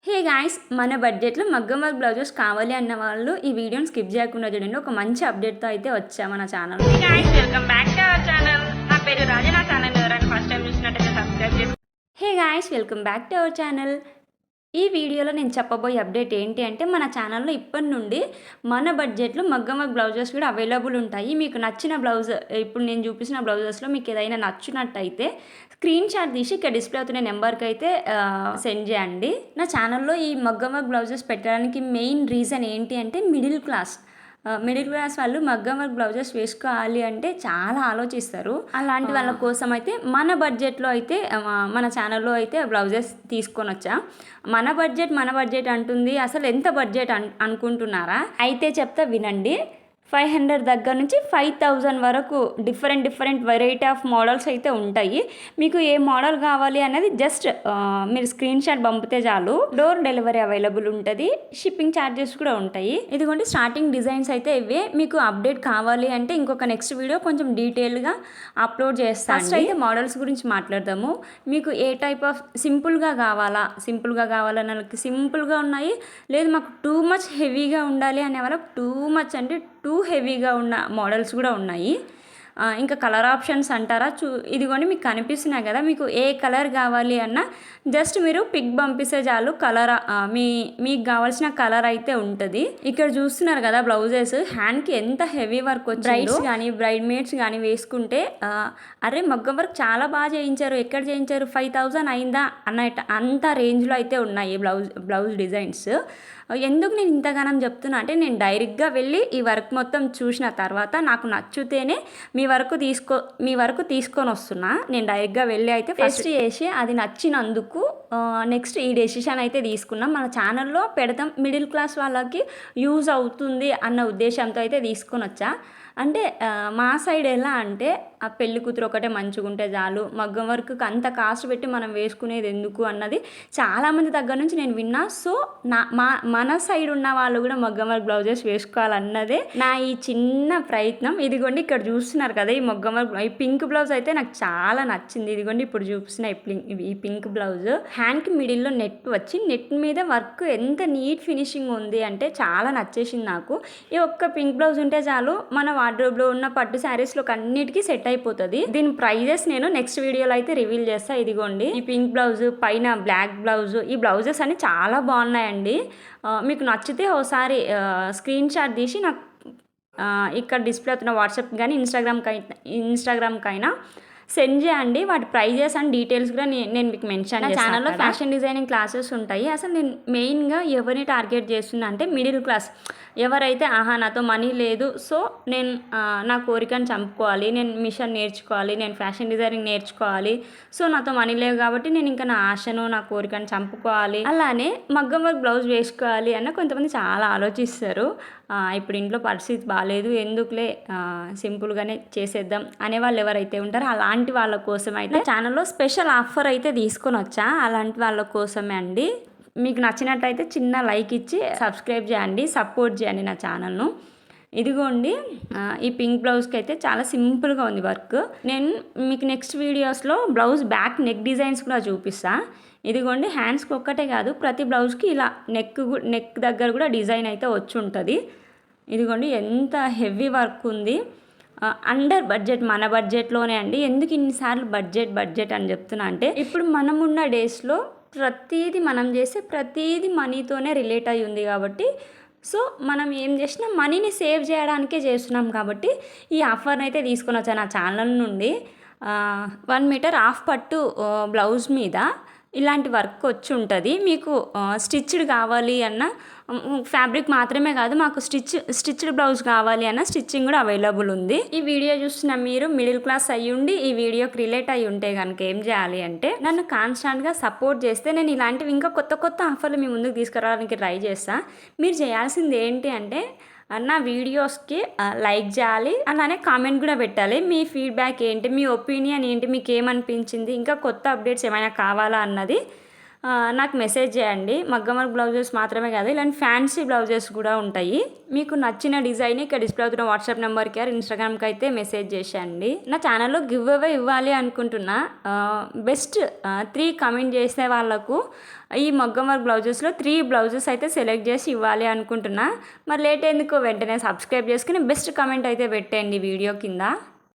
Hey guys! మన బడ్జెట్‌లో మగ్గం వర్క్ బ్లౌజెస్ కావాలి అన్న వాళ్ళు ఈ వీడియోని స్కిప్ చేయకుండా చూడండి. ఒక మంచి అప్డేట్‌తో అయితే వచ్చా మన ఛానల్‌లో. Hey guys, welcome back to our channel. నా పేరు రాజా. నా ఛానల్ ఎవరైనా ఫస్ట్ టైం చూసినట్టయితే సబ్స్క్రైబ్ చేసుకోండి. Hey guys! Welcome back to our channel. ఈ వీడియోలో నేను చెప్పబోయే అప్డేట్ ఏంటి అంటే మన ఛానల్‌లో ఇప్పటి నుండి మన బడ్జెట్‌లో మగ్గం వర్క్ బ్లౌజెస్ కూడా అవైలబుల్ ఉంటాయి. మీకు నచ్చిన బ్లౌజ్ ఇప్పుడు నేను చూపించిన బ్లౌజెస్‌లో మీకు ఏదైనా నచ్చినట్టయితే స్క్రీన్ షాట్ తీసి ఇక్కడ డిస్ప్లే అవుతున్న నెంబర్‌కి అయితే సెండ్ చేయండి. నా ఛానల్‌లో ఈ మగ్గం వర్క్ బ్లౌజెస్ పెట్టడానికి మెయిన్ రీజన్ ఏంటి అంటే మిడిల్ క్లాస్ వాళ్ళు మగ్గం వర్క్ బ్లౌజెస్ వేసుకోవాలి అంటే చాలా ఆలోచిస్తారు. అలాంటి వాళ్ళ కోసం అయితే మన బడ్జెట్‌లో అయితే మన ఛానల్‌లో అయితే బ్లౌజెస్ తీసుకొనొచ్చా. మన బడ్జెట్ అంటుంది. అసలు ఎంత బడ్జెట్ అనుకుంటున్నారా? అయితే చెప్తా వినండి. 500 దగ్గర నుంచి 5000 వరకు డిఫరెంట్ వెరైటీ ఆఫ్ మోడల్స్ అయితే ఉంటాయి. మీకు ఏ మోడల్ కావాలి అనేది జస్ట్ మీరు స్క్రీన్ షాట్ పంపితే చాలు. డోర్ డెలివరీ అవైలబుల్ ఉంటుంది. షిప్పింగ్ ఛార్జెస్ కూడా ఉంటాయి. ఇదిగోండి స్టార్టింగ్ డిజైన్స్ అయితే ఇవే. మీకు అప్డేట్ కావాలి అంటే ఇంకొక నెక్స్ట్ వీడియో కొంచెం డీటెయిల్గా అప్లోడ్ చేస్తాను. ఫస్ట్ అయితే మోడల్స్ గురించి మాట్లాడదాము. మీకు ఏ టైప్ ఆఫ్ సింపుల్గా కావాలన్న వాళ్ళకి సింపుల్గా ఉన్నాయి. లేదు మాకు టూ మచ్ హెవీగా ఉండాలి అనే వాళ్ళకి టూ మచ్ అంటే టూ హెవీగా ఉన్న మోడల్స్ కూడా ఉన్నాయి. ఇంకా కలర్ ఆప్షన్స్ అంటారా? ఇదిగోండి మీకు కనిపిస్తున్నాయి కదా. మీకు ఏ కలర్ కావాలి అన్నా జస్ట్ మీరు పిక్ పంపిస్తే చాలు. కలర్ మీకు కావాల్సిన కలర్ అయితే ఉంటుంది. ఇక్కడ చూస్తున్నారు కదా బ్లౌజెస్ హ్యాండ్కి ఎంత హెవీ వర్క్ వచ్చి బ్రైడ్స్ కానీ బ్రైడ్ కానీ వేసుకుంటే అరే మగ్గం వర్క్ చాలా బాగా చేయించారు, ఎక్కడ చేయించారు, 5000 అయిందా అంత రేంజ్లో అయితే ఉన్నాయి బ్లౌజ్ డిజైన్స్. ఎందుకు నేను ఇంతగానం చెప్తున్నా అంటే నేను డైరెక్ట్గా వెళ్ళి ఈ వర్క్ మొత్తం చూసిన తర్వాత నాకు నచ్చితేనే మీ వరకు తీసుకొని వస్తున్నా. నేను డైరెక్ట్గా వెళ్ళి అయితే ఫస్ట్ చేసి అది నచ్చినందుకు నెక్స్ట్ ఈ డెసిషన్ అయితే తీసుకున్నాం. మన ఛానల్లో పెడతాం, మిడిల్ క్లాస్ వాళ్ళకి యూజ్ అవుతుంది అన్న ఉద్దేశంతో అయితే తీసుకొని వచ్చా. అంటే మా సైడ్ ఎలా అంటే ఆ పెళ్లి కూతురు ఒకటే మంచిగా ఉంటే చాలు, మగ్గం వర్క్కి అంత కాస్ట్ పెట్టి మనం వేసుకునేది ఎందుకు అన్నది చాలామంది దగ్గర నుంచి నేను విన్నా. సో మన సైడ్ ఉన్న వాళ్ళు కూడా మగ్గం వర్క్ బ్లౌజెస్ వేసుకోవాలన్నదే నా ఈ చిన్న ప్రయత్నం. ఇదిగోండి ఇక్కడ చూస్తున్నారు కదా ఈ మగ్గం వర్క్ ఈ పింక్ బ్లౌజ్ అయితే నాకు చాలా నచ్చింది. ఇదిగోండి ఇప్పుడు చూపిస్తున్న ఈ పింక్ బ్లౌజ్ హ్యాండ్కి మిడిల్లో నెట్ వచ్చి నెట్ మీద వర్క్ ఎంత నీట్ ఫినిషింగ్ ఉంది అంటే చాలా నచ్చేసింది నాకు. ఈ ఒక్క పింక్ బ్లౌజ్ ఉంటే చాలు మన వార్డ్రోబ్లో ఉన్న పట్టు శారీస్లో అన్నిటికీ సెట్ అయిపోతుంది. దీని ప్రైజెస్ నేను నెక్స్ట్ వీడియోలో అయితే రివీల్ చేస్తాను. ఇదిగోండి ఈ పింక్ బ్లౌజ్ పైన బ్లాక్ బ్లౌజ్, ఈ బ్లౌజెస్ అన్ని చాలా బాగున్నాయండి. మీకు నచ్చితే ఒకసారి స్క్రీన్ షాట్ తీసి నాకు ఇక్కడ డిస్ప్లే అవుతున్న వాట్సాప్ కానీ ఇన్స్టాగ్రామ్కైనా సెండ్ చేయండి. వాటి ప్రైజెస్ అండ్ డీటెయిల్స్ కూడా నేను మీకు మెన్షన్ చేస్తాను. ఛానల్లో ఫ్యాషన్ డిజైనింగ్ క్లాసెస్ ఉంటాయి. అసలు నేను మెయిన్గా ఎవరిని టార్గెట్ చేస్తున్నా అంటే మిడిల్ క్లాస్ ఎవరైతే నాతో మనీ లేదు, సో నేను నా కోరికను చంపుకోవాలి, నేను మిషన్ నేర్చుకోవాలి, నేను ఫ్యాషన్ డిజైనింగ్ నేర్చుకోవాలి, సో నాతో మనీ లేవు కాబట్టి నేను ఇంకా నా ఆశను నా కోరికను చంపుకోవాలి, అలానే మగ్గం వర్క్ బ్లౌజ్ వేసుకోవాలి అన్న కొంతమంది చాలా ఆలోచిస్తారు. ఇప్పుడు ఇంట్లో పరిస్థితి బాగాలేదు, ఎందుకులే సింపుల్గానే చేసేద్దాం అనే వాళ్ళు ఎవరైతే ఉంటారో అలాంటి వాళ్ళ కోసం అయితే ఛానల్లో స్పెషల్ ఆఫర్ అయితే తీసుకొని వచ్చా. అలాంటి వాళ్ళ కోసమే అండి. మీకు నచ్చినట్టయితే చిన్న లైక్ ఇచ్చి సబ్స్క్రైబ్ చేయండి, సపోర్ట్ చేయండి నా ఛానల్ను. ఇదిగోండి ఈ పింక్ బ్లౌజ్కి అయితే చాలా సింపుల్గా ఉంది వర్క్. నేను మీకు నెక్స్ట్ వీడియోస్లో బ్లౌజ్ బ్యాక్ నెక్ డిజైన్స్ కూడా చూపిస్తాను. ఇదిగోండి హ్యాండ్స్కి ఒక్కటే కాదు ప్రతి బ్లౌజ్కి ఇలా నెక్ దగ్గర కూడా డిజైన్ అయితే వచ్చి ఉంటుంది. ఇదిగోండి ఎంత హెవీ వర్క్ ఉంది. అండర్ బడ్జెట్, మన బడ్జెట్లోనే అండి. ఎందుకు ఇన్నిసార్లు బడ్జెట్ అని చెప్తున్నా అంటే ఇప్పుడు మనం ఉన్న డేస్లో ప్రతీది మనం చేసే ప్రతీది మనీతోనే రిలేట్ అయి ఉంది కాబట్టి, సో మనం ఏం చేసినా మనీని సేవ్ చేయడానికే చేస్తున్నాం కాబట్టి ఈ ఆఫర్ని అయితే తీసుకొని వచ్చాను నా ఛానల్ నుండి. 1 మీటర్ హాఫ్ పట్టు బ్లౌజ్ మీద ఇలాంటి వర్క్ వచ్చి ఉంటుంది. మీకు స్టిచ్డ్ కావాలి అన్న ఫ్యాబ్రిక్ మాత్రమే కాదు, మాకు స్టిచ్డ్ బ్లౌజ్ కావాలి అన్న స్టిచ్చింగ్ కూడా అవైలబుల్ ఉంది. ఈ వీడియో చూస్తున్న మీరు మిడిల్ క్లాస్ అయ్యుండి ఈ వీడియోకి రిలేట్ అయ్యి ఉంటే కనుక ఏం చేయాలి అంటే నన్ను కాన్స్టాంట్గా సపోర్ట్ చేస్తే నేను ఇలాంటివి ఇంకా కొత్త ఆఫర్లు మీ ముందుకు తీసుకురావడానికి ట్రై చేస్తాను. మీరు చేయాల్సింది ఏంటి అంటే నా వీడియోస్కి లైక్ చేయాలి, అలానే కామెంట్ కూడా పెట్టాలి. మీ ఫీడ్బ్యాక్ ఏంటి, మీ ఒపీనియన్ ఏంటి, మీకు ఏమనిపించింది, ఇంకా కొత్త అప్డేట్స్ ఏమైనా కావాలా అన్నది నాకు మెసేజ్ చేయండి. మగ్గం వర్క్ బ్లౌజెస్ మాత్రమే కాదు, ఇలాంటి ఫ్యాన్సీ బ్లౌజెస్ కూడా ఉంటాయి. మీకు నచ్చిన డిజైన్ ఇక్కడ డిస్ప్లే అవుతున్న వాట్సాప్ నెంబర్కి ఆర్ ఇన్స్టాగ్రామ్కి అయితే మెసేజ్ చేసేయండి. నా ఛానల్లో గివ్ అవే ఇవ్వాలి అనుకుంటున్నా. బెస్ట్ 3 కామెంట్ చేసే వాళ్ళకు ఈ మగ్గం వర్క్ బ్లౌజెస్లో 3 బ్లౌజెస్ అయితే సెలెక్ట్ చేసి ఇవ్వాలి అనుకుంటున్నా. మరి లేట్ ఎందుకు, వెంటనే సబ్స్క్రైబ్ చేసుకుని బెస్ట్ కామెంట్ అయితే పెట్టండి వీడియో కింద.